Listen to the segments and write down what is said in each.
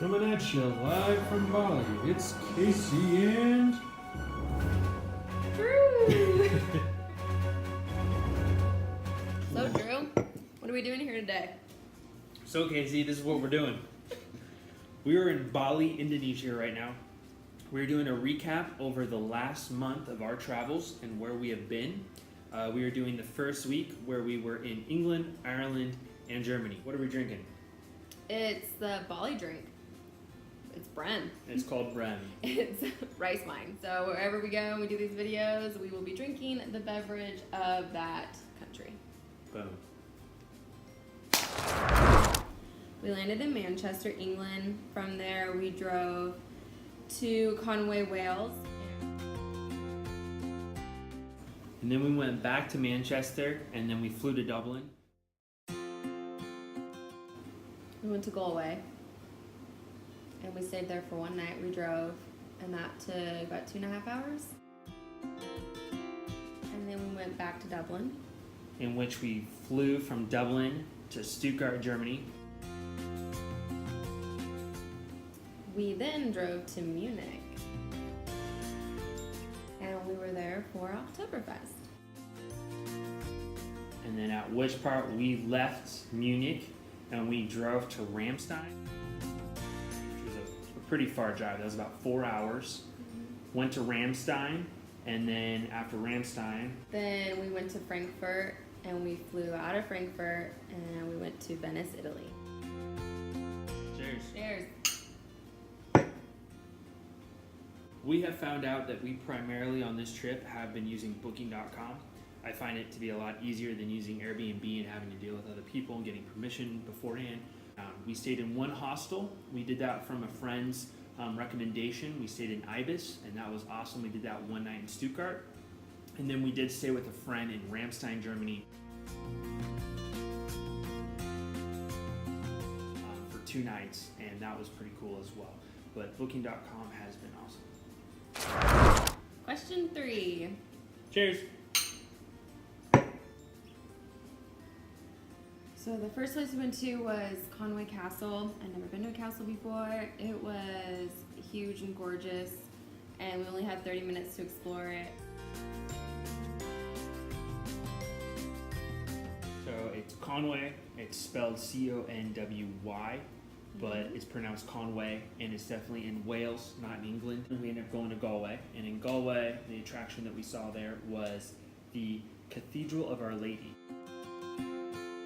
Coming at you live from Bali, it's Casey and... Drew! So Drew, what are we doing here today? So Casey, this is what we're doing. We are in Bali, Indonesia right now. We're doing a recap over the last month of our travels and where we have been. We are doing the first week where we were in England, Ireland, and Germany. What are we drinking? It's the Bali drink. It's Brem. It's called Brem. It's rice wine. So wherever we go and we do these videos, we will be drinking the beverage of that country. Boom. We landed in Manchester, England. From there, we drove to Conway, Wales. And then we went back to Manchester, and then we flew to Dublin. We went to Galway, and we stayed there for one night. We drove, and that took about 2.5 hours. And then we went back to Dublin. In which we flew from Dublin to Stuttgart, Germany. We then drove to Munich, and we were there for Oktoberfest. And then at which part we left Munich and we drove to Ramstein, which was a pretty far drive. That was about 4 hours. Went to Ramstein, and then after Ramstein, Then we went to Frankfurt, and we flew out of Frankfurt, and we went to Venice, Italy. cheers. Cheers. We have found out that we primarily on this trip have been using Booking.com. I find it to be a lot easier than using Airbnb and having to deal with other people and getting permission beforehand. We stayed in one hostel. We did that from a friend's recommendation. We stayed in Ibis, and that was awesome. We did that one night in Stuttgart. And then we did stay with a friend in Ramstein, Germany for 2 nights, and that was pretty cool as well. But Booking.com has been awesome. Question 3. Cheers. So the first place we went to was Conway Castle. I'd never been to a castle before. It was huge and gorgeous, and we only had 30 minutes to explore it. So it's Conway. It's spelled C-O-N-W-Y, but it's pronounced Conway, and it's definitely in Wales, not in England. We ended up going to Galway, and in Galway, the attraction that we saw there was the Cathedral of Our Lady.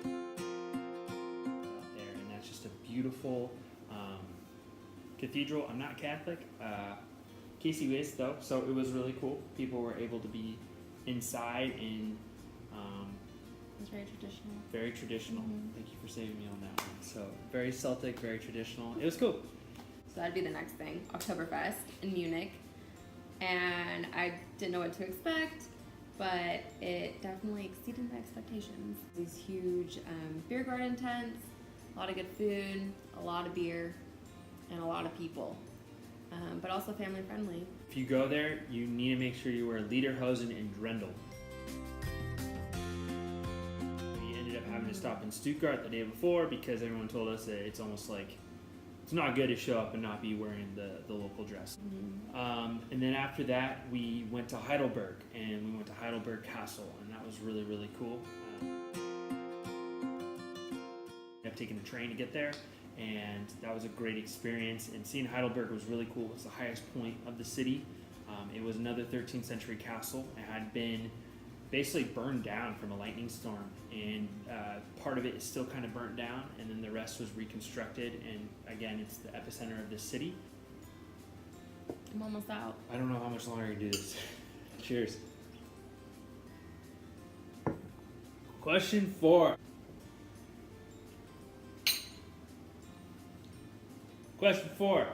Out there, and that's just a beautiful cathedral. I'm not Catholic. Casey is though, so it was really cool. People were able to be inside and It was very traditional. very traditional. Mhm. Thank you for saving me on that one. So very Celtic, very traditional. It was cool. So that'd be the next thing, Oktoberfest in Munich. And I didn't know what to expect, but it definitely exceeded my expectations. These huge beer garden tents, a lot of good food, a lot of beer, and a lot of people, but also family friendly. If you go there, you need to make sure you wear lederhosen and Drendel. We ended up having to stop in Stuttgart the day before because everyone told us that it's almost like it's not good to show up and not be wearing the local dress. And then after that, we went to Heidelberg, and we went to Heidelberg Castle, and that was really, really cool. I've taken a train to get there, and that was a great experience. And seeing Heidelberg was really cool. It was the highest point of the city. It was another 13th century castle. It had been basically burned down from a lightning storm, and part of it is still kind of burnt down, and then the rest was reconstructed. And again, it's the epicenter of the city. I'm almost out. I don't know how much longer I can do this. Cheers. Question 4. Question 4.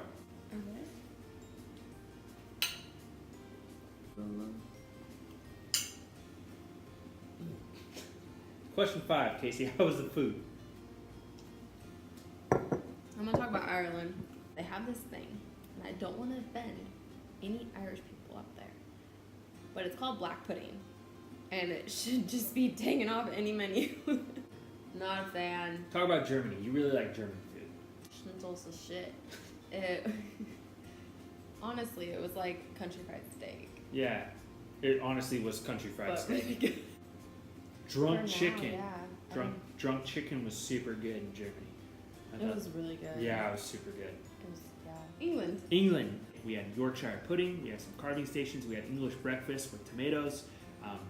Question 5, Casey. How was the food? I'm gonna talk about Ireland. They have this thing, and I don't want to offend any Irish people up there, but it's called black pudding, and it should just be taken off any menu. Not a fan. Talk about Germany. You really like German food. Schnitzel's the shit. It honestly, it was like country fried steak. Yeah, it honestly was country fried But steak. really good. Drunk For now, chicken. yeah. Drunk chicken was super good in Germany. I It thought- was really good. Yeah, it was super good. It was, yeah. England. England. We had Yorkshire pudding. We had some carving stations. We had English breakfast with tomatoes,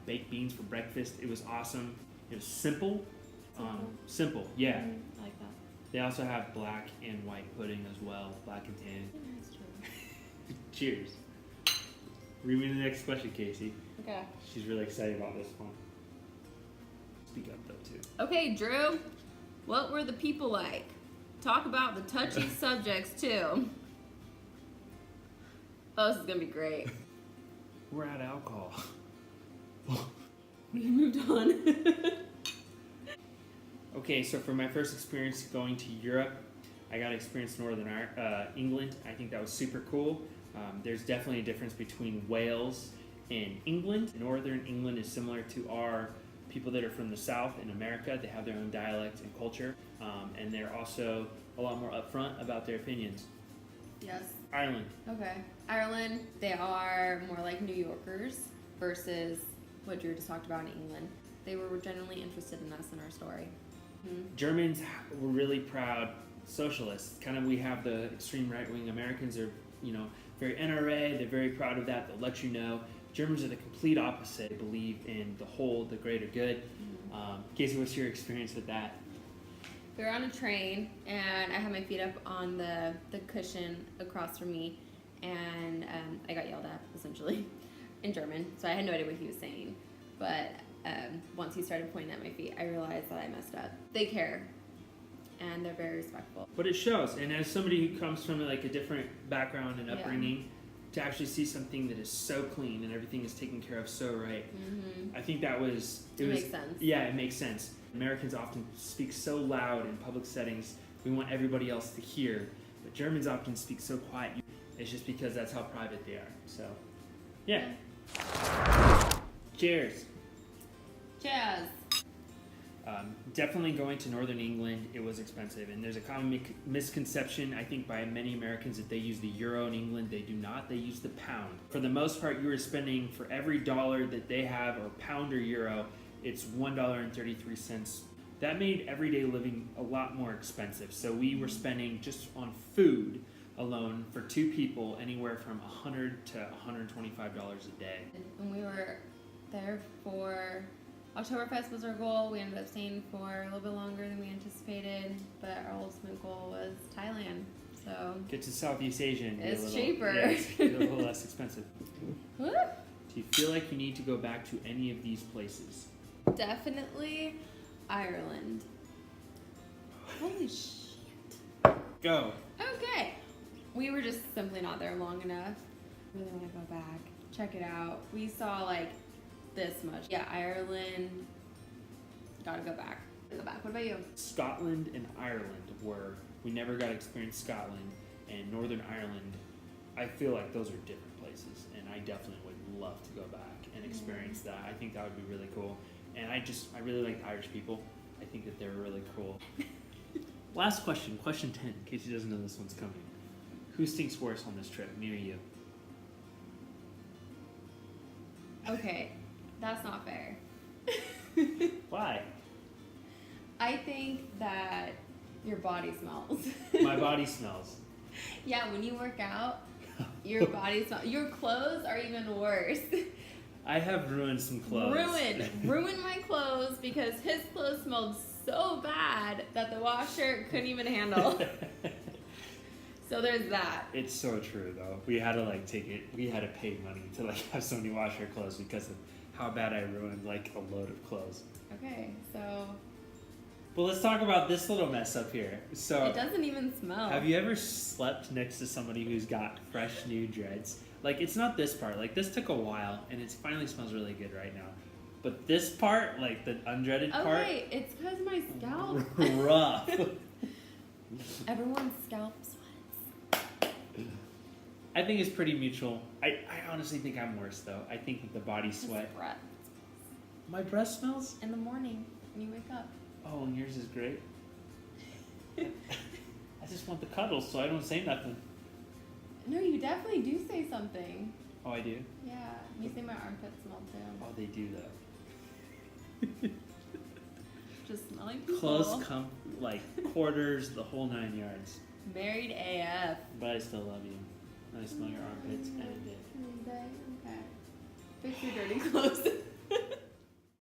baked beans for breakfast. It was awesome. It was simple. Simple. Yeah. I like that. They also have black and white pudding as well. Black and tan. Yeah, that's true. Cheers. Read me the next question, Casey. Okay. She's really excited about this one. Speak up though too. Okay, Drew. What were the people like? Talk about the touchy subjects too. Oh, this is gonna be great. We're out of alcohol. We moved on. Okay, so for my first experience going to Europe, I got to experience Northern England. I think that was super cool. There's definitely a difference between Wales and England. Northern England is similar to our people that are from the South in America. They have their own dialect and culture, and they're also a lot more upfront about their opinions. Yes. Ireland. Okay. Ireland, they are more like New Yorkers versus what Drew just talked about in England. They were generally interested in us and our story. Germans were really proud socialists. Kind of, we have the extreme right-wing Americans are, very NRA. They're very proud of that. They'll let you know. Germans are the complete opposite. They believe in the whole, the greater good. Casey, what's your experience with that? We were on a train, and I had my feet up on the cushion across from me, and I got yelled at, essentially, in German, so I had no idea what he was saying. But once he started pointing at my feet, I realized that I messed up. They care, and they're very respectful. But it shows, and as somebody who comes from like a different background and upbringing, to actually see something that is so clean and everything is taken care of so right, I think that was... It makes sense. Yeah, it makes sense. Americans often speak so loud in public settings, we want everybody else to hear, but Germans often speak so quiet. It's just because that's how private they are. So, yeah. Cheers. Cheers. Definitely going to Northern England, it was expensive. And there's a common misconception, I think, by many Americans that they use the euro in England. They do not. They use the pound. For the most part, you are spending, for every dollar that they have, or pound or euro, it's $1.33. That made everyday living a lot more expensive. So we were spending just on food alone for two people anywhere from $100 to $125 a day. And we were there for Oktoberfest was our goal. We ended up staying for a little bit longer than we anticipated, but our ultimate goal was Thailand. So Get to Southeast Asia and it's cheaper. Yeah, it's a little less expensive. Woo! Do you feel like you need to go back to any of these places? Definitely Ireland. Holy shit. Go. Okay. We were just simply not there long enough. Really want to go back. Check it out. We saw like this much. Yeah, Ireland. Gotta go back. Go back. What about you? Scotland and Ireland were, we never got to experience Scotland, and Northern Ireland, I feel like those are different places, and I definitely would love to go back and experience that. I think that would be really cool. And I really like Irish people. I think that they're really cool. Last question, question 10, in case you doesn't know this one's coming. Who stinks worse on this trip, me or you? Okay, that's not fair. Why? I think that your body smells. My body smells. Yeah, when you work out, your body smells. Your clothes are even worse. I have ruined some clothes. Ruined my clothes because his clothes smelled so bad that the washer couldn't even handle. So there's that. It's so true though. We had to we had to pay money to have somebody wash our clothes because of how bad I ruined a load of clothes. Okay, so Well, let's talk about this little mess up here. So it doesn't even smell. Have you ever slept next to somebody who's got fresh new dreads? It's not this part. This took a while and it finally smells really good right now. But this part, the undreaded part. Okay, it's because my scalp. Rough. Everyone's scalp sweats. I think it's pretty mutual. I honestly think I'm worse though. I think that the body sweat. His breath. My breath smells? In the morning when you wake up. Oh, and yours is great. I just want the cuddles so I don't say nothing. No, you definitely do say something. Oh, I do? Yeah, you say my armpits smell too. Oh, they do though. Just smelling people. Close, quarters, the whole 9 yards. Married AF. But I still love you. I smell your armpits any day. Okay. Fix your dirty clothes.